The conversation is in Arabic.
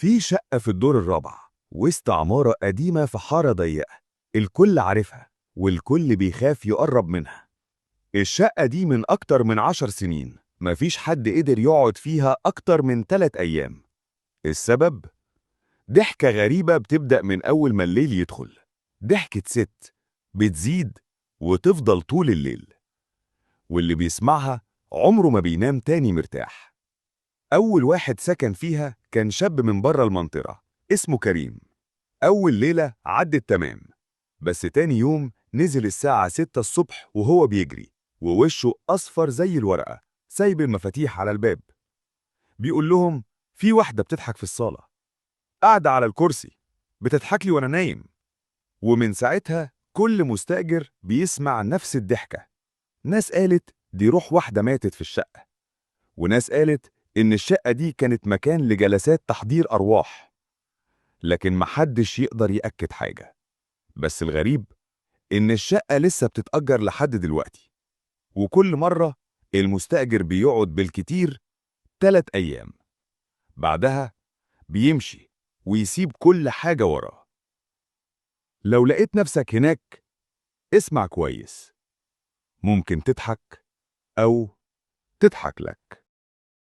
في شقة في الدور الرابع وسط عمارة قديمة في حارة ضيقة، الكل عارفها والكل بيخاف يقرب منها. الشقة دي من أكتر من 10 سنين مفيش حد قدر يقعد فيها أكتر من 3 أيام. السبب؟ ضحكة غريبة بتبدأ من أول ما الليل يدخل، ضحكة ست بتزيد وتفضل طول الليل، واللي بيسمعها عمره ما بينام تاني مرتاح. أول واحد سكن فيها كان شاب من بره المنطقة اسمه كريم. أول ليلة عدت تمام، بس تاني يوم نزل الساعة 6 الصبح وهو بيجري ووشه أصفر زي الورقة، سايب المفاتيح على الباب. بيقول لهم في واحدة بتضحك في الصالة، قاعدة على الكرسي بتضحك لي وأنا نايم. ومن ساعتها كل مستأجر بيسمع نفس الضحكة. ناس قالت دي روح واحدة ماتت في الشقة، وناس قالت إن الشقة دي كانت مكان لجلسات تحضير أرواح، لكن محدش يقدر يأكد حاجة. بس الغريب إن الشقة لسه بتتأجر لحد دلوقتي، وكل مرة المستأجر بيقعد بالكتير 3 أيام، بعدها بيمشي ويسيب كل حاجة وراه. لو لقيت نفسك هناك اسمع كويس، ممكن تضحك أو تضحك لك.